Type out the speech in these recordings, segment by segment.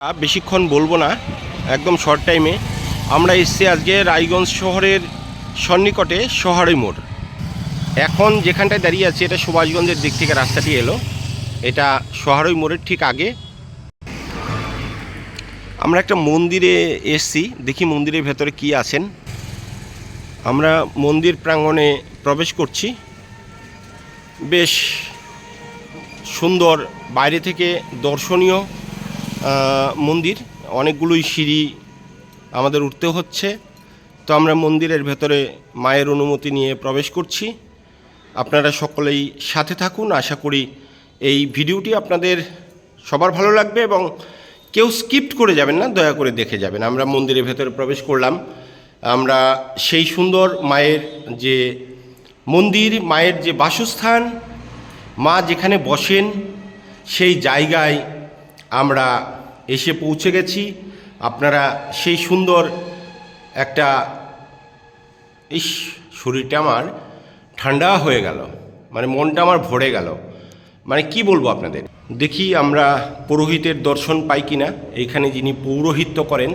বেশিক্ষণ বলবো না, একদম শর্ট টাইমে আমরা এসেছি আজকে রায়গঞ্জ শহরের সন্নিকটে সোহারই মোড়। এখন যেখানটায় দাঁড়িয়ে আছে এটা সুভাষগঞ্জের দিক থেকে রাস্তাটি এলো, এটা সোহারই মোড়ের ঠিক আগে। আমরা একটা মন্দিরে এসেছি, দেখি মন্দিরের ভেতরে কি আছেন। আমরা মন্দির প্রাঙ্গণে প্রবেশ করছি। বেশ সুন্দর, বাইরে থেকে দর্শনীয় মন্দির, অনেকগুলোই সিঁড়ি আমাদের উঠতে হচ্ছে। তো আমরা মন্দিরের ভেতরে মায়ের অনুমতি নিয়ে প্রবেশ করছি। আপনারা সকলেই সাথে থাকুন, আশা করি এই ভিডিওটি আপনাদের সবার ভালো লাগবে এবং কেউ স্কিপ করে যাবেন না, দয়া করে দেখে যাবেন। আমরা মন্দিরের ভেতরে প্রবেশ করলাম। আমরা সেই সুন্দর মায়ের যে মন্দির, মায়ের যে বাসস্থান, মা যেখানে বসেন সেই জায়গায় আমরা এসে পৌঁছে গেছি। আপনারা সেই সুন্দর একটা, শরীরটা আমার ঠান্ডা হয়ে গেল, মানে মনটা আমার ভরে গেল, মানে কি বলবো আপনাদের। দেখি আমরা পুরোহিতের দর্শন পাই কিনা, এইখানে যিনি পৌরোহিত্য করেন।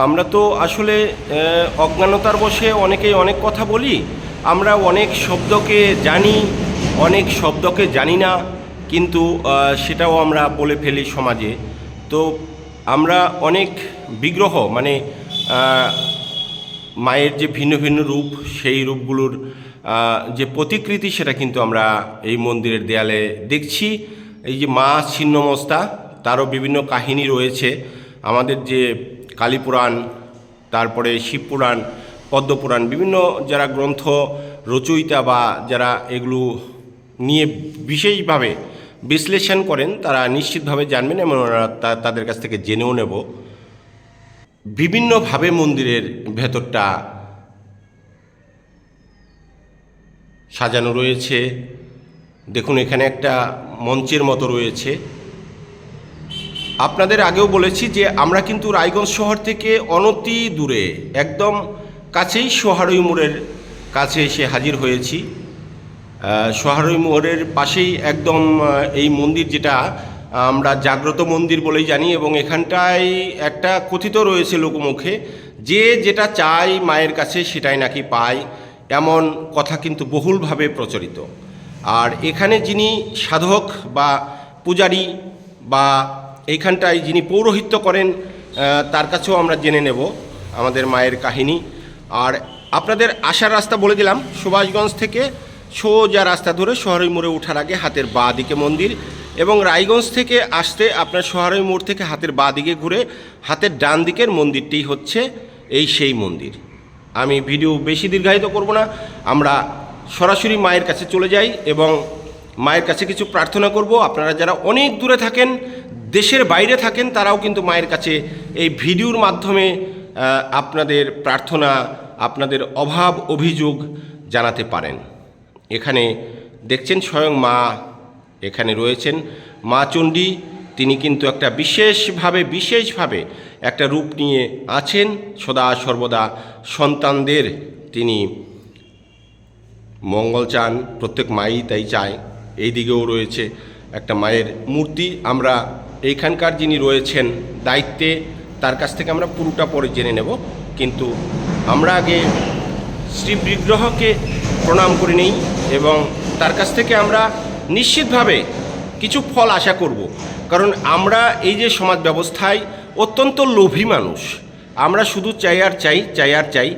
আমরা তো আসলে অজ্ঞানতার বশে অনেকেই অনেক কথা বলি, আমরা অনেক শব্দকে জানি, অনেক শব্দকে জানি না, কিন্তু সেটাও আমরা বলে ফেলি সমাজে। তো আমরা অনেক বিগ্রহ, মানে মায়ের যে ভিন্ন ভিন্ন রূপ, সেই রূপগুলোর যে প্রতিকৃতি, সেটা কিন্তু আমরা এই মন্দিরের দেয়ালে দেখছি। এই যে মা ছিন্নমস্তা, তারও বিভিন্ন কাহিনী রয়েছে। আমাদের যে কালীপুরাণ, তারপরে শিবপুরাণ, পদ্মপুরাণ, বিভিন্ন যারা গ্রন্থ রচয়িতা বা যারা এগুলো নিয়ে বিশেষভাবে বিশ্লেষণ করেন, তারা নিশ্চিতভাবে জানবেন এবং তাদের কাছ থেকে জেনেও নেব। বিভিন্নভাবে মন্দিরের ভেতরটা সাজানো রয়েছে। দেখুন, এখানে একটা মঞ্চের মতো রয়েছে। আপনাদের আগেও বলেছি যে আমরা কিন্তু রায়গঞ্জ শহর থেকে অনতি দূরে, একদম কাছেই সোহারই মোড়ের কাছে এসে হাজির হয়েছি। সোহারই মোড়ের পাশেই একদম এই মন্দির, যেটা আমরা জাগ্রত মন্দির বলেই জানি, এবং এখানটায় একটা কথিত রয়েছে লোকমুখে যে যেটা চাই মায়ের কাছে সেটাই নাকি পায়, এমন কথা কিন্তু বহুলভাবে প্রচলিত। আর এখানে যিনি সাধক বা পূজারী বা এইখানটায় যিনি পৌরোহিত্য করেন, তার কাছেও আমরা জেনে নেব আমাদের মায়ের কাহিনী। আর আপনাদের আসার রাস্তা বলে দিলাম, সুভাষগঞ্জ থেকে সোজা রাস্তা ধরে সোহারই মোড়ে ওঠার আগে হাতের বাঁ দিকে মন্দির, এবং রায়গঞ্জ থেকে আসতে আপনার সোহারই মোড় থেকে হাতের বাঁ দিকে ঘুরে হাতের ডান দিকের মন্দিরটি হচ্ছে এই সেই মন্দির। আমি ভিডিও বেশি দীর্ঘায়িত করব না, আমরা সরাসরি মায়ের কাছে চলে যাই এবং মায়ের কাছে কিছু প্রার্থনা করব। আপনারা যারা অনেক দূরে থাকেন, দেশের বাইরে থাকেন, তারাও কিন্তু মায়ের কাছে এই ভিডিওর মাধ্যমে আপনাদের প্রার্থনা, আপনাদের অভাব অভিযোগ জানাতে পারেন। এখানে দেখছেন স্বয়ং মা এখানে রয়েছেন, মা চণ্ডী। তিনি কিন্তু একটা বিশেষভাবে একটা রূপ নিয়ে আছেন। সদা সর্বদা সন্তানদের তিনি মঙ্গল চান, প্রত্যেক মাই তাই চায়। এই দিকেও রয়েছে একটা মায়ের মূর্তি। আমরা এইখানকার যিনি রয়েছেন দায়িত্বে, তার কাছ থেকে আমরা পুরোটা পরে জেনে নেব, কিন্তু আমরা আগে শ্রী বিগ্রহকে প্রণাম করে নিই এবং তার কাছ থেকে আমরা নিশ্চিতভাবে কিছু ফল আশা করব। কারণ আমরা এই যে সমাজ ব্যবস্থায় অত্যন্ত লোভী মানুষ, আমরা শুধু চাই আর চাই,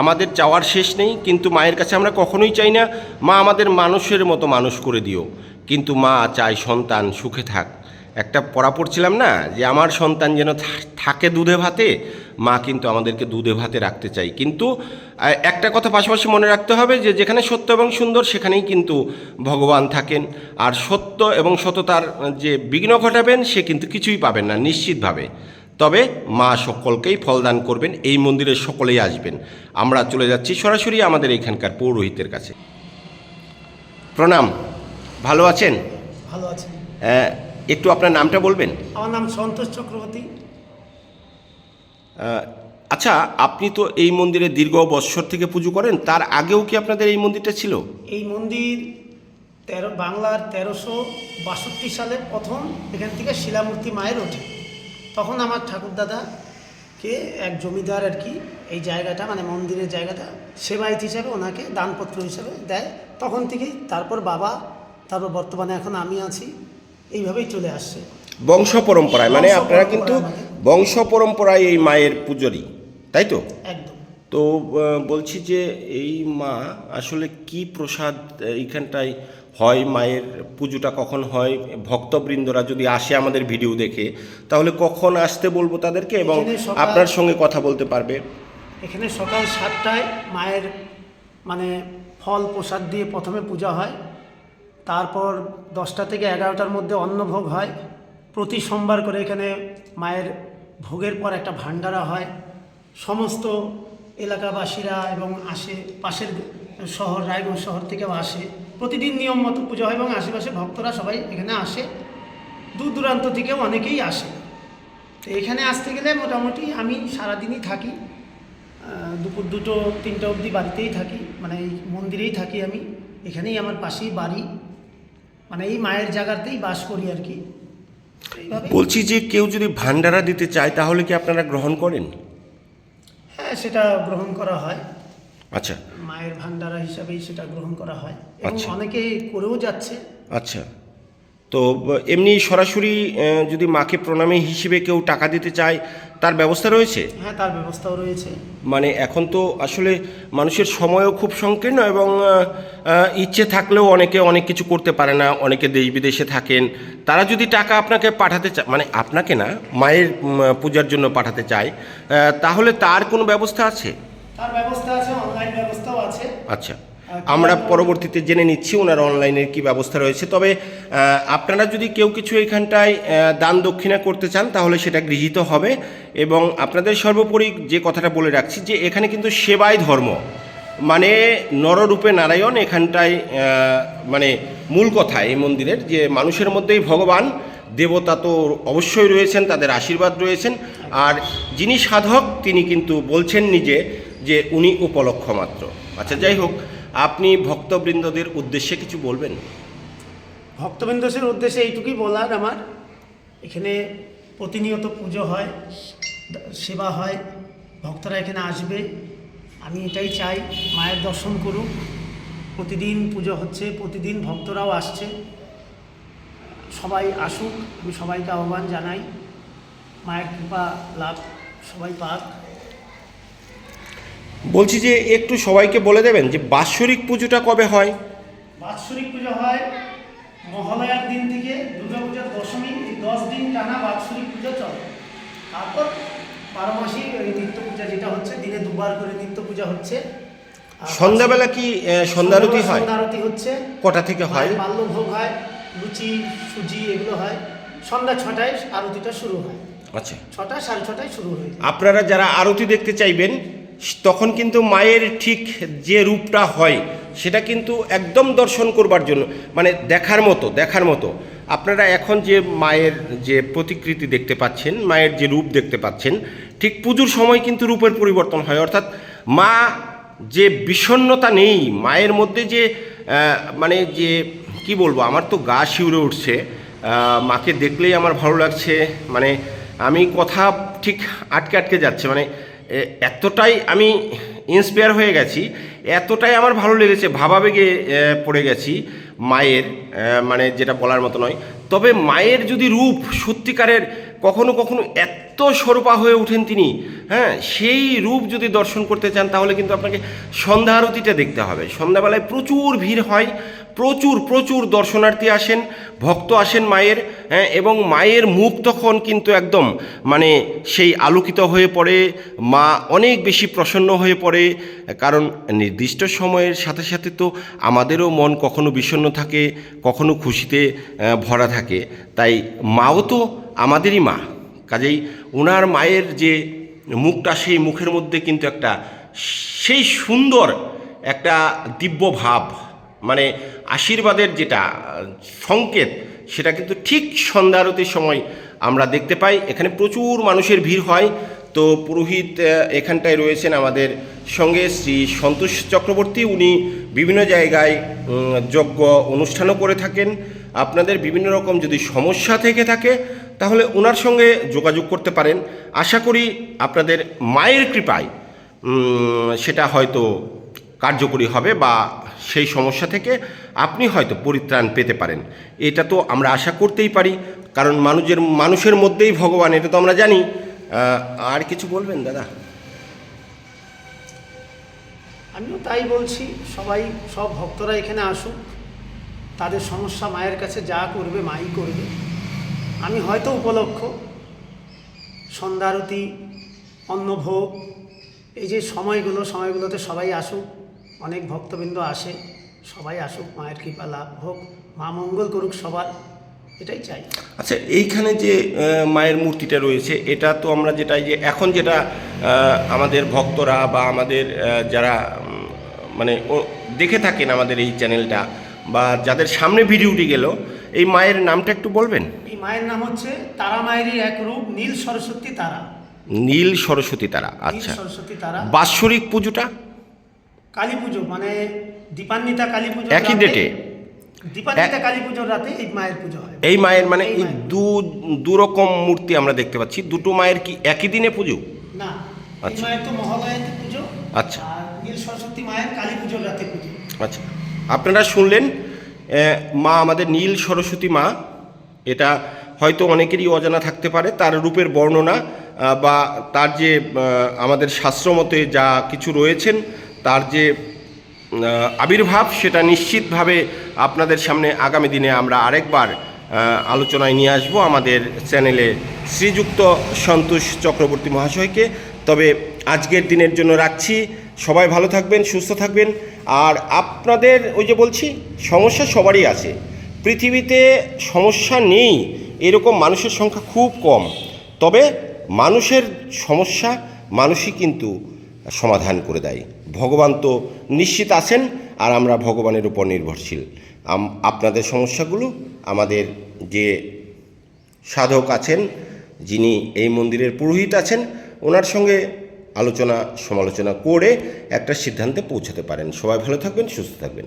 আমাদের চাওয়ার শেষ নেই। কিন্তু মায়ের কাছে আমরা কখনোই চাই না মা আমাদের মানুষের মতো মানুষ করে দিও, কিন্তু মা চায় সন্তান সুখে থাক। একটা পড়া পড়ছিলাম না, যে আমার সন্তান যেন থাকে দুধে ভাতে, মা কিন্তু আমাদেরকে দুধে ভাতে রাখতে চাই। কিন্তু একটা কথা পাশাপাশি মনে রাখতে হবে, যে যেখানে সত্য এবং সুন্দর সেখানেই কিন্তু ভগবান থাকেন। আর সত্য এবং সততার যে বিঘ্ন ঘটাবেন, সে কিন্তু কিছুই পাবেন না নিশ্চিতভাবে। তবে মা সকলকেই ফলদান করবেন, এই মন্দিরে সকলেই আসবেন। আমরা চলে যাচ্ছি সরাসরি আমাদের এইখানকার পৌরোহিতের কাছে। প্রণাম, ভালো আছেন? ভালো আছি। একটু আপনার নামটা বলবেন? আমার নাম সন্তোষ চক্রবর্তী। আচ্ছা, আপনি তো এই মন্দিরে দীর্ঘ বৎসর থেকে পুজো করেন, তার আগেও কি আপনাদের এই মন্দিরটা ছিল? এই মন্দির বাংলার 1362 সালে প্রথম এখান থেকে শিলামূর্তি মায়ের ওঠে। তখন আমার ঠাকুরদাদাকে এক জমিদার আর কি এই জায়গাটা মানে মন্দিরের জায়গাটা সেবায়েত হিসাবে ওনাকে দানপত্র হিসাবে দেয়। তখন থেকেই তারপর বাবা, তারপর বর্তমানে এখন আমি আছি, এইভাবেই চলে আসছে বংশ পরম্পরায়, মানে বংশ আপনারা পরম্পরায় কিন্তু আমাদের। বংশ পরম্পরায় এই মায়ের পুজোরই, তাই তো? একদম। তো বলছি যে এই মা আসলে কি প্রসাদ এইখানটায় হয়, মায়ের পুজোটা কখন হয়, ভক্তবৃন্দরা যদি আসে আমাদের ভিডিও দেখে তাহলে কখন আসতে বলবো তাদেরকে এবং এখানে সকাল- আপনার সঙ্গে কথা বলতে পারবে? এখানে সকাল 7টায় মায়ের মানে ফল প্রসাদ দিয়ে প্রথমে পূজা হয়, তারপর 10টা থেকে 11টার মধ্যে অন্নভোগ হয়। প্রতি সোমবার করে এখানে মায়ের ভোগের পর একটা ভান্ডারা হয়। সমস্ত এলাকাবাসীরা এবং পাশের শহর রায়গঞ্জ শহর থেকেও আসে। প্রতিদিন নিয়ম মতো পুজো হয় এবং আশেপাশে ভক্তরা সবাই এখানে আসে, দূর দূরান্ত থেকেও অনেকেই আসে। তো এখানে আসতে গেলে মোটামুটি আমি সারাদিনই থাকি, দুপুর 2টো 3টে অবধি বাড়িতেই থাকি, মানে এই মন্দিরেই থাকি আমি। এখানেই আমার পাশেই বাড়ি, মানে এই মায়ের জায়গাতেই বাস করি আর কি। এইভাবে বলছি যে কেউ যদি ভান্ডারা দিতে চায় তাহলে কি আপনারা গ্রহণ করেন? হ্যাঁ, সেটা গ্রহণ করা হয়। আচ্ছা মায়ের ভান্ডারা হিসাবেই সেটা গ্রহণ করা হয় এবং আচ্ছা। অনেকে করেও যাচ্ছে। আচ্ছা, তো এমনি সরাসরি যদি মাকে প্রণামী হিসেবে কেউ টাকা দিতে চায় তার ব্যবস্থা রয়েছে? হ্যাঁ, তার ব্যবস্থাও রয়েছে। মানে এখন তো আসলে মানুষের সময়ও খুব সংকীর্ণ এবং ইচ্ছে থাকলেও অনেকে অনেক কিছু করতে পারে না, অনেকে দেশ বিদেশে থাকেন। তারা যদি টাকা আপনাকে পাঠাতে চায়, মানে আপনাকে না, মায়ের পূজার জন্য পাঠাতে চায়, তাহলে তার কোনো ব্যবস্থা আছে? তার ব্যবস্থা আছে, অনলাইন ব্যবস্থাও আছে। আচ্ছা, আমরা পরবর্তীতে জেনে নিচ্ছি ওনার অনলাইনের কি ব্যবস্থা রয়েছে। তবে আপনারা যদি কেউ কিছু এখানটায় দান দক্ষিণা করতে চান তাহলে সেটা গৃহীত হবে। এবং আপনাদের সর্বোপরি যে কথাটা বলে রাখছি যে এখানে কিন্তু সেবাই ধর্ম, মানে নররূপে নারায়ণ এখানটায়, মানে মূল কথা এই মন্দিরের যে মানুষের মধ্যেই ভগবান, দেবতা তো অবশ্যই রয়েছেন, তাদের আশীর্বাদ রয়েছেন। আর যিনি সাধক তিনি কিন্তু বলছেন নিজে যে উনি উপলক্ষ মাত্র। আচ্ছা, যাই হোক, আপনি ভক্তবৃন্দদের উদ্দেশ্যে কিছু বলবেন? ভক্তবৃন্দের উদ্দেশ্যে এইটুকুই বলার আমার, এখানে প্রতিনিয়ত পুজো হয়, সেবা হয়, ভক্তরা এখানে আসবে। আমি এটাই চাই মায়ের দর্শন করুক। প্রতিদিন পুজো হচ্ছে, প্রতিদিন ভক্তরাও আসছে, সবাই আসুক। আমি সবাইকে আহ্বান জানাই, মায়ের কৃপা লাভ সবাই পাক। বলছি যে একটু সবাইকে বলে দেবেন যে বাৎসরিক পুজোটা কবে হয়? বাৎসরিক পুজো হয় মহালয়ার দিন থেকে দুর্গাপূজার দশমী, এই 10 দিন টানা বাৎসরিক পুজো চলে। তারপর 12 মাসেই ওই নিত্য পূজা যেটা হচ্ছে, দিনে 2বার করে নিত্য পূজা হচ্ছে। আর সন্ধ্যাবেলা কি সন্ধ্যা আরতি হয়? সন্ধ্যা আরতি হচ্ছে। কটা থেকে হয়? বাল্যভোগ হয়, লুচি সুজি এগুলো হয়। সন্ধ্যা 6টায় আরতিটা শুরু হয়। আচ্ছা, 6টা 6:30টায় শুরু হয়ে যায়। আপনারা যারা আরতি দেখতে চাইবেন তখন কিন্তু মায়ের ঠিক যে রূপটা হয় সেটা কিন্তু একদম দর্শন করবার জন্য, মানে দেখার মতো আপনারা এখন যে মায়ের যে প্রতিকৃতি দেখতে পাচ্ছেন, মায়ের যে রূপ দেখতে পাচ্ছেন, ঠিক পুজোর সময় কিন্তু রূপের পরিবর্তন হয়। অর্থাৎ মা যে বিষণ্ণতা নেই মায়ের মধ্যে, যে মানে যে কি বলবো, আমার তো গা শিউরে উঠছে, মাকে দেখলেই আমার ভালো লাগছে। মানে আমি কথা ঠিক আটকে যাচ্ছে, মানে এতটাই আমি ইন্সপায়ার হয়ে গেছি, এতটাই আমার ভালো লেগেছে, ভাবাবেগে পড়ে গেছি মায়ের, মানে যেটা বলার মতো নয়। তবে মায়ের যদি রূপ সত্যিকারের কখনো কখনো এত স্বরূপা হয়ে ওঠেন তিনি, হ্যাঁ, সেই রূপ যদি দর্শন করতে চান তাহলে কিন্তু আপনাকে সন্ধ্যা আরতিটা দেখতে হবে। সন্ধ্যাবেলায় প্রচুর ভিড় হয়, প্রচুর দর্শনার্থী আসেন, ভক্ত আসেন মায়ের, হ্যাঁ, এবং মায়ের মুখ তখন কিন্তু একদম মানে সেই আলোকিত হয়ে পড়ে, মা অনেক বেশি প্রসন্ন হয়ে পড়ে। কারণ নির্দিষ্ট সময়ের সাথে সাথে তো আমাদেরও মন কখনো বিষণ্ণ থাকে, কখনো খুশিতে ভরা থাকে। তাই মাও তো আমাদেরই মা, কাজেই ওনার মায়ের যে মুখটা, সেই মুখের মধ্যে কিন্তু একটা সেই সুন্দর একটা দিব্য ভাব, মানে আশীর্বাদের যেটা সংকেত, সেটা কিন্তু ঠিক সন্ধ্যা আরতির সময় আমরা দেখতে পাই। এখানে প্রচুর মানুষের ভিড় হয়। তো পুরোহিত এখানটায় রয়েছেন আমাদের সঙ্গে শ্রী সন্তোষ চক্রবর্তী, উনি বিভিন্ন জায়গায় যজ্ঞ অনুষ্ঠানও করে থাকেন। আপনাদের বিভিন্ন রকম যদি সমস্যা থেকে থাকে তাহলে ওনার সঙ্গে যোগাযোগ করতে পারেন। আশা করি আপনাদের মায়ের কৃপায় সেটা হয়তো কার্যকরী হবে বা সেই সমস্যা থেকে আপনি হয়তো পরিত্রাণ পেতে পারেন। এটা তো আমরা আশা করতেই পারি, কারণ মানুষের মধ্যেই ভগবান, এটা তো আমরা জানি। আর কিছু বলবেন দাদা? আমিও তাই বলছি, সব ভক্তরা এখানে আসুক, তাদের সমস্যা মায়ের কাছে যা করবে মাই করবে। আমি হয়তো উপলক্ষ সন্ধ্যারতি, অন্নভোগ, এই যে সময়গুলোতে সবাই আসুক, অনেক ভক্তবৃন্দ আসে, সবাই আসুক, মায়ের কৃপা লাভ হোক, মা মঙ্গল করুক সবার, এটাই চাই। আচ্ছা, এইখানে যে মায়ের মূর্তিটা রয়েছে, এটা তো আমরা এখন যেটা আমাদের ভক্তরা বা আমাদের যারা মানে দেখে থাকেন আমাদের এই চ্যানেলটা, বা যাদের সামনে ভিডিওটি গেল, এই মায়ের নামটা একটু বলবেন? এই মায়ের নাম হচ্ছে তারা মায়েরই এক রূপ, নীল সরস্বতী তারা। নীল সরস্বতী তারা, আচ্ছা। সরস্বতী তারা। বাৎসরিক পুজোটা? কালী পুজো মানে দীপান্বিতা কালী পুজো একই ডেটে? দীপান্বিতা কালী পুজোর রাতে এই মায়ের পুজো হয়। এই মায়ের মানে এই দু রকম মূর্তি আমরা দেখতে পাচ্ছি, দুটো মায়ের কি একই দিনে পুজো? না, এই আচ্ছা। মায়ের তো মহালয়াতে পুজো, আচ্ছা। আর নীল সরস্বতী মায়ের কালী পুজোর রাতে পুজো। আচ্ছা, আপনারা শুনলেন, মা আমাদের নীল সরস্বতী মা। এটা হয়তো অনেকেরই অজানা থাকতে পারে, তার রূপের বর্ণনা বা তার যে আমাদের শাস্ত্রমতে যা কিছু রয়েছেন, তার যে আবির্ভাব, সেটা নিশ্চিতভাবে আপনাদের সামনে আগামী দিনে আমরা আরেকবার আলোচনায় নিয়ে আসব আমাদের চ্যানেলে শ্রীযুক্ত সন্তোষ চক্রবর্তী মহাশয়কে। তবে আজকের দিনের জন্য রাখছি। সবাই ভালো থাকবেন, সুস্থ থাকবেন। আর আপনাদের ওই যে বলছি, সমস্যা সবারই আছে, পৃথিবীতে সমস্যা নেই এরকম মানুষের সংখ্যা খুব কম। তবে মানুষের সমস্যা মানুষই কিন্তু সমাধান করে দেয়। ভগবান তো নিশ্চিত আছেন, আর আমরা ভগবানের উপর নির্ভরশীল। আপনাদের সমস্যাগুলো আমাদের যে সাধক আছেন, যিনি এই মন্দিরের পুরোহিত আছেন, ওনার সঙ্গে আলোচনা সমালোচনা করে একটা সিদ্ধান্তে পৌঁছাতে পারেন। সবাই ভালো থাকবেন, সুস্থ থাকবেন।